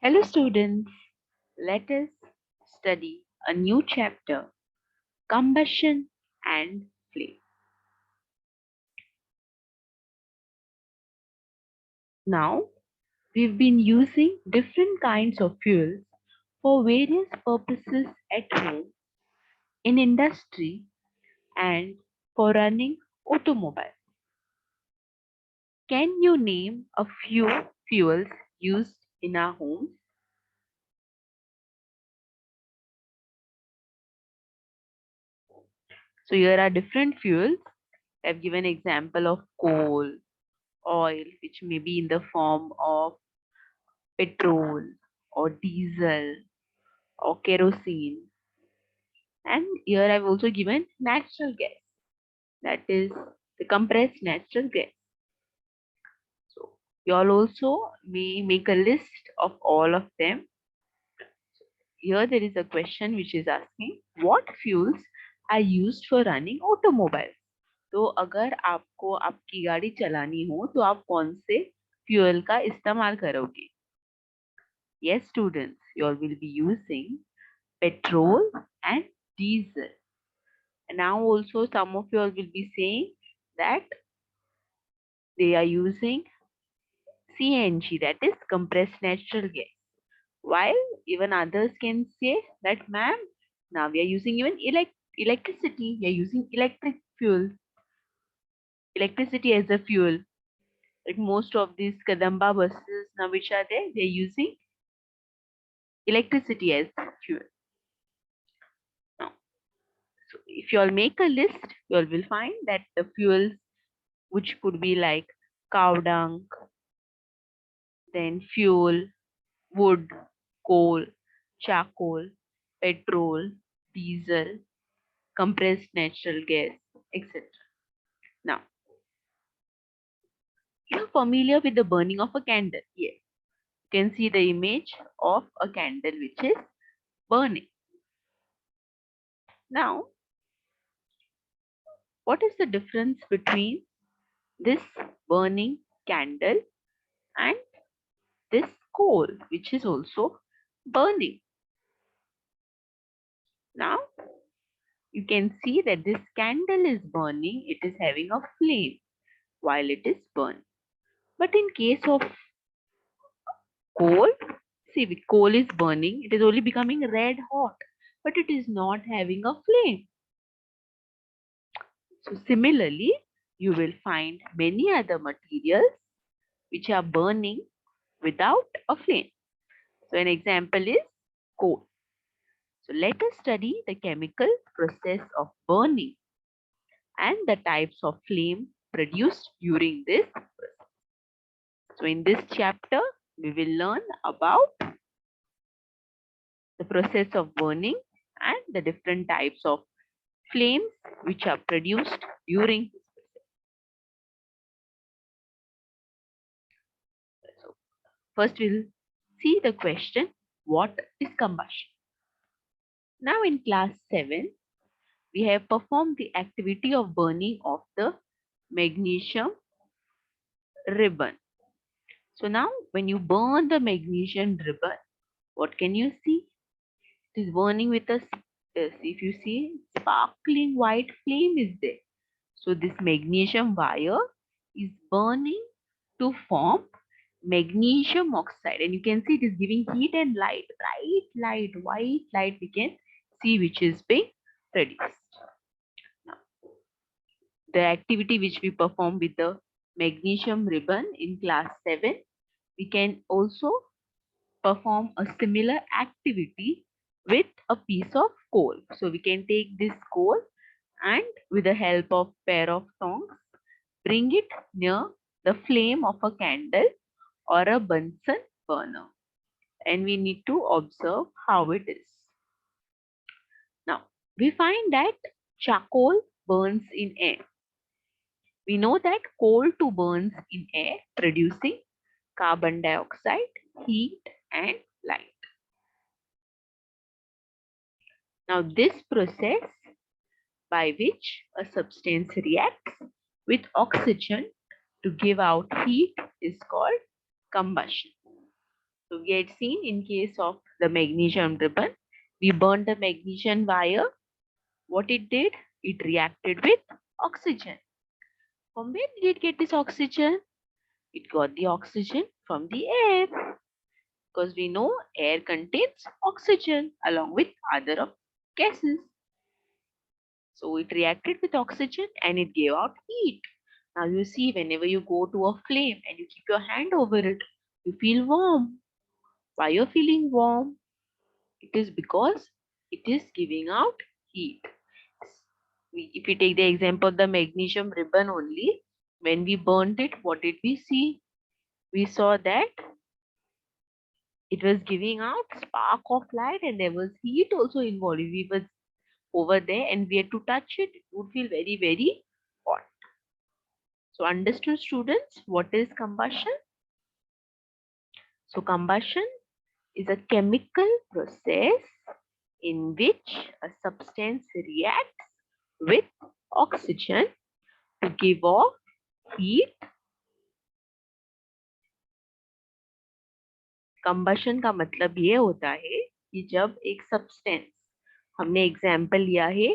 Hello, students. Let us study a new chapter, combustion and flame. Now, we've been using different kinds of fuels for various purposes at home, in industry, and for running automobiles. Can you name a few fuels used in our homes? So here are different fuels. I've given example of coal, oil, which may be in the form of petrol or diesel or kerosene. And here I've also given natural gas, that is the compressed natural gas. So you all also may make a list of all of them. Here there is a question which is asking what fuels are used for running automobiles. तो अगर आपको आपकी गाड़ी चलानी हो तो आप कौन से फ्यूल का इस्तेमाल करोगे? Yes, students, you all will be using petrol and diesel. And now also some of you all will be saying that they are using CNG, that is compressed natural gas. While even others can say that, ma'am, now we are using even electricity, we are using electric fuel, electricity as a fuel. Like most of these Kadamba buses now which are there, they are using electricity as fuel. Now, so if you all make a list, you all will find that the fuels which could be like cow dung, then fuel, wood, coal, charcoal, petrol, diesel, compressed natural gas, etc. Now, you're familiar with the burning of a candle. Yes, you can see the image of a candle which is burning. Now, what is the difference between this burning candle and this coal which is also burning? Now, you can see that this candle is burning, it is having a flame while it is burning. But in case of coal, see, with coal is burning, it is only becoming red hot, but it is not having a flame. So similarly, you will find many other materials which are burning without a flame. So an example is coal. So let us study the chemical process of burning and the types of flame produced during this process. So in this chapter, we will learn about the process of burning and the different types of flames which are produced during this process. So first we'll see the question, what is combustion? Now in class 7, we have performed the activity of burning of the magnesium ribbon. So now when you burn the magnesium ribbon, what can you see? It is burning with a, if you see, sparkling white flame is there. So this magnesium wire is burning to form magnesium oxide, and you can see it is giving heat and light, bright light, white light we can see which is being produced. Now, the activity which we perform with the magnesium ribbon in class 7, we can also perform a similar activity with a piece of coal. So we can take this coal and with the help of pair of tongs, bring it near the flame of a candle or a Bunsen burner. And we need to observe how it is. Now, we find that charcoal burns in air. We know that coal too burns in air, producing carbon dioxide, heat, and light. Now, this process by which a substance reacts with oxygen to give out heat is called combustion. So we had seen in case of the magnesium ribbon, we burned the magnesium wire. What it did? It reacted with oxygen. From where did it get this oxygen? It got the oxygen from the air, because we know air contains oxygen along with other gases. So it reacted with oxygen and it gave out heat. Now you see, whenever you go to a flame and you keep your hand over it, you feel warm. Why you're feeling warm? It is because it is giving out heat. If we take the example of the magnesium ribbon only, when we burnt it, what did we see? We saw that it was giving out spark of light and there was heat also involved. We was over there and we had to touch it, it would feel very, very hot. So understood students, what is combustion? So combustion is a chemical process in which a substance reacts with oxygen to give off heat. Combustion का मतलब ये होता है कि जब एक substance, हमने example लिया है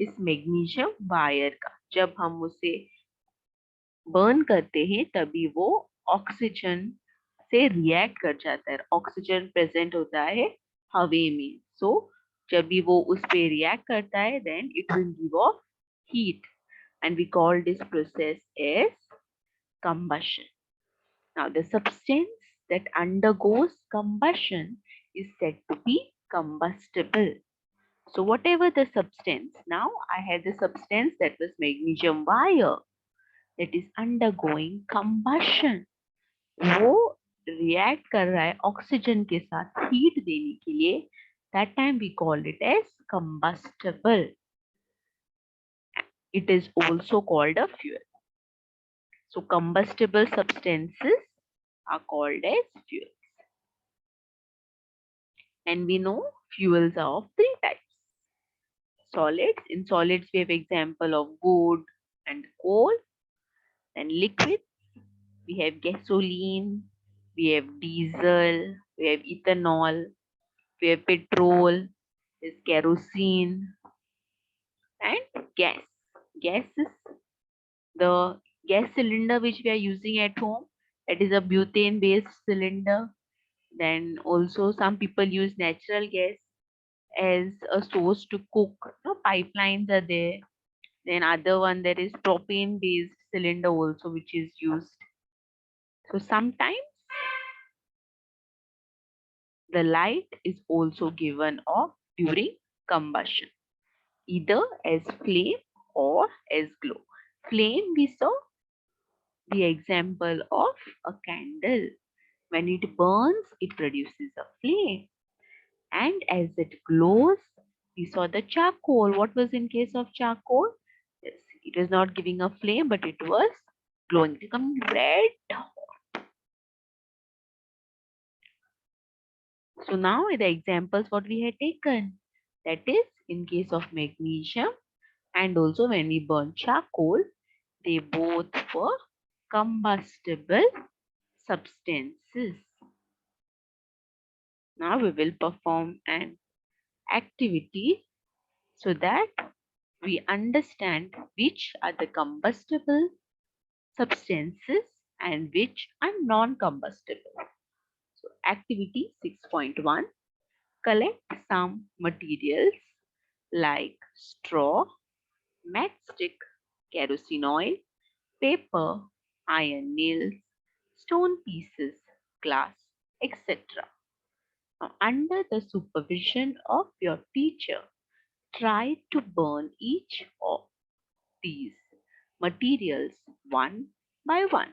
इस मैग्नीशियम वायर का, जब हम उसे बर्न करते हैं तभी वो ऑक्सीजन से रिएक्ट कर जाता है. ऑक्सीजन प्रेजेंट होता है हवा में. सो जब भी वो उस पे रिएक्ट करता है, then it will give off heat and we call this process as combustion. Now the substance that undergoes combustion is said to be combustible. So whatever the substance, now I had the substance that was magnesium wire that is undergoing combustion. वो react कर रहा है oxygen के साथ heat देने के लिए. That time we call it as combustible. It is also called a fuel. So combustible substances are called as fuels. And we know fuels are of three types. Solids. In solids, we have example of wood and coal. Then liquids, we have gasoline, we have diesel, we have ethanol, we have petrol, there's kerosene, and gas. Gas is the gas cylinder which we are using at home. That is a butane based cylinder. Then also some people use natural gas as a source to cook. No, pipelines are there. Then other one, there is propane based cylinder also which is used. So sometimes the light is also given off during combustion, either as flame or as glow. Flame, we saw the example of a candle. When it burns, it produces a flame. And as it glows, we saw the charcoal. What was in case of charcoal? Yes, it was not giving a flame, but it was glowing, becoming red. So now the examples what we had taken, that is in case of magnesium and also when we burn charcoal, they both were combustible substances. Now we will perform an activity so that we understand which are the combustible substances and which are non-combustible. So activity 6.1, collect some materials like straw, matchstick, kerosene oil, paper, iron nails, stone pieces, glass, etc. Now, under the supervision of your teacher, try to burn each of these materials one by one.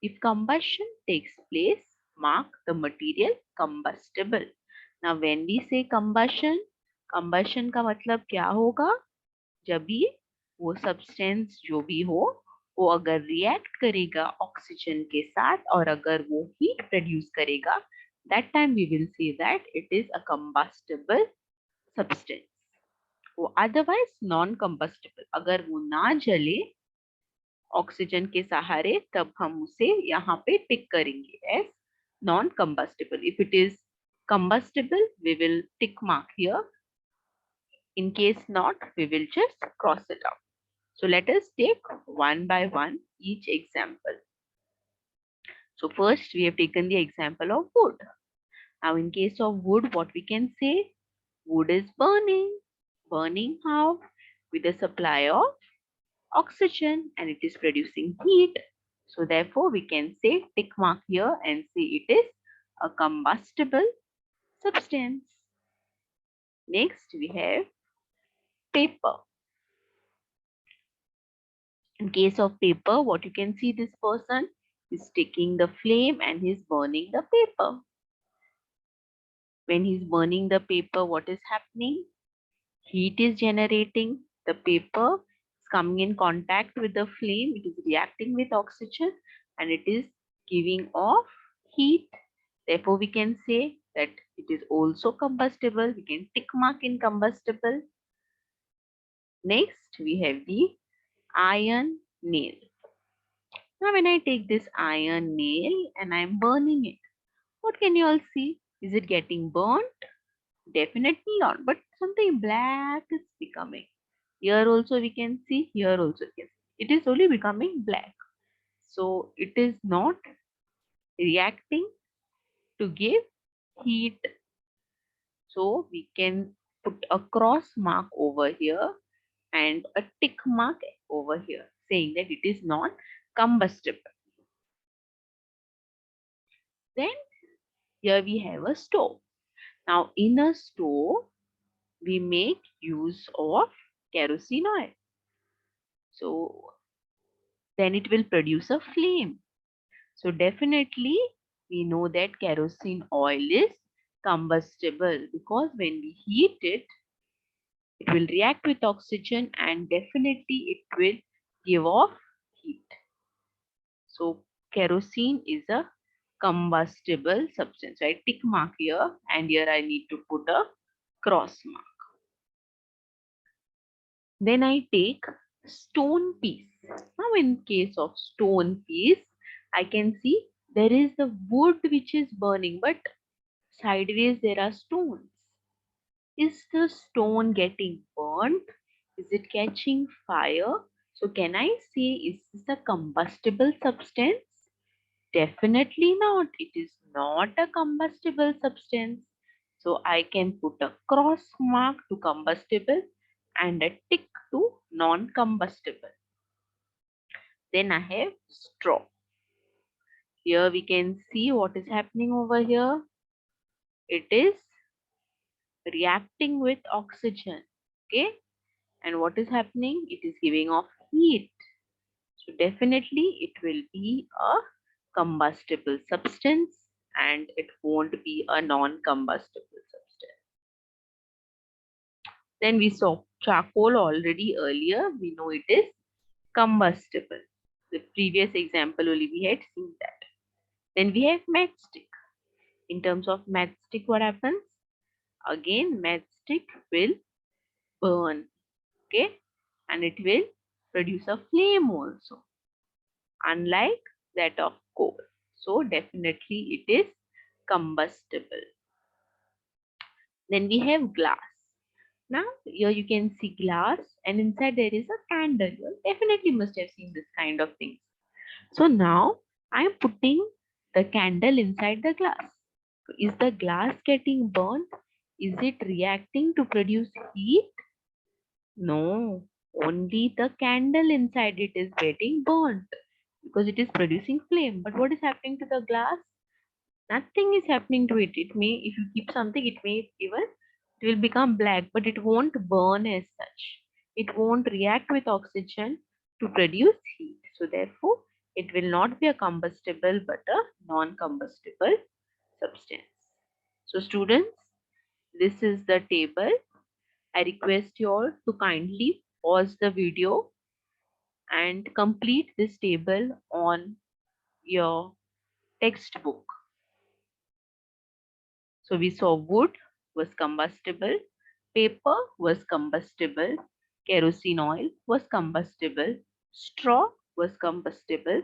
If combustion takes place, mark the material combustible. Now when we say combustion, combustion का मतलब क्या होगा? जब भी वो substance जो भी हो वो अगर रिएक्ट करेगा ऑक्सीजन के साथ और अगर वो हीट प्रोड्यूस करेगा, that time we will say that it is a combustible substance. वो otherwise non combustible, अगर वो ना जले ऑक्सीजन के सहारे, तब हम उसे यहाँ पे टिक करेंगे as non-combustible. If it is combustible, we will tick mark here. In case not, we will just cross it out. So let us take one by one each example. So first we have taken the example of wood. Now in case of wood, what we can say? Wood is burning. Burning how? With a supply of oxygen, and it is producing heat. So therefore we can say tick mark here and say it is a combustible substance. Next we have paper. In case of paper, what you can see, this person is taking the flame and he's burning the paper. When he's burning the paper, what is happening? Heat is generating. The paper is coming in contact with the flame. It is reacting with oxygen and it is giving off heat. Therefore, we can say that it is also combustible. We can tick mark in combustible. Next, we have the iron nail. Now, when I take this iron nail and I'm burning it, what can you all see? Is it getting burnt? Definitely not, but something black is becoming. Here also we can see, here also we can see. It is only becoming black. So it is not reacting to give heat. So we can put a cross mark over here and a tick mark over here, saying that it is not combustible. Then here we have a stove. Now in a stove, we make use of kerosene oil. So then it will produce a flame. So definitely we know that kerosene oil is combustible because when we heat it, it will react with oxygen and definitely it will give off heat. So kerosene is a combustible substance. I tick mark here and here I need to put a cross mark. Then I take stone piece. Now in case of stone piece, I can see there is the wood which is burning, but sideways there are stones. Is the stone getting burnt? Is it catching fire? So can I say, is this a combustible substance? Definitely not. It is not a combustible substance. So I can put a cross mark to combustible and a tick to non-combustible. Then I have straw. Here we can see what is happening over here. It is reacting with oxygen. Okay. And what is happening? It is giving off heat. So definitely it will be a combustible substance and it won't be a non-combustible substance. Then we saw charcoal already earlier. We know it is combustible. The previous example only we had seen that. Then we have matchstick. In terms of matchstick, what happens? Again, matchstick will burn. Okay. And it will produce a flame also, unlike that of coal. So definitely it is combustible. Then we have glass. Now here you can see glass and inside there is a candle. You definitely must have seen this kind of thing. So now I am putting the candle inside the glass. So is the glass getting burnt? Is it reacting to produce heat? No, only the candle inside it is getting burnt because it is producing flame. But what is happening to the glass? Nothing is happening to it. It may, if you keep something, it may even, it will become black, but it won't burn as such. It won't react with oxygen to produce heat. So therefore, it will not be a combustible but a non-combustible substance. So students, this is the table. I request you all to kindly pause the video and complete this table on your textbook. So we saw wood was combustible, paper was combustible, kerosene oil was combustible, straw was combustible,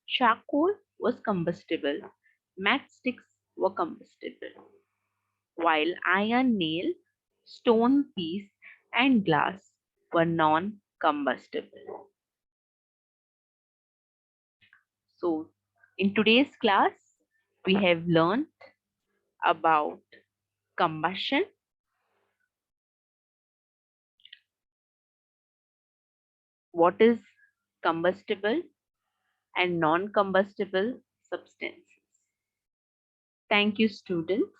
charcoal was combustible, matchsticks were combustible, while iron nail, stone piece, and glass were non-combustible. So, in today's class, we have learned about combustion, what is combustible and non-combustible substances. Thank you, students.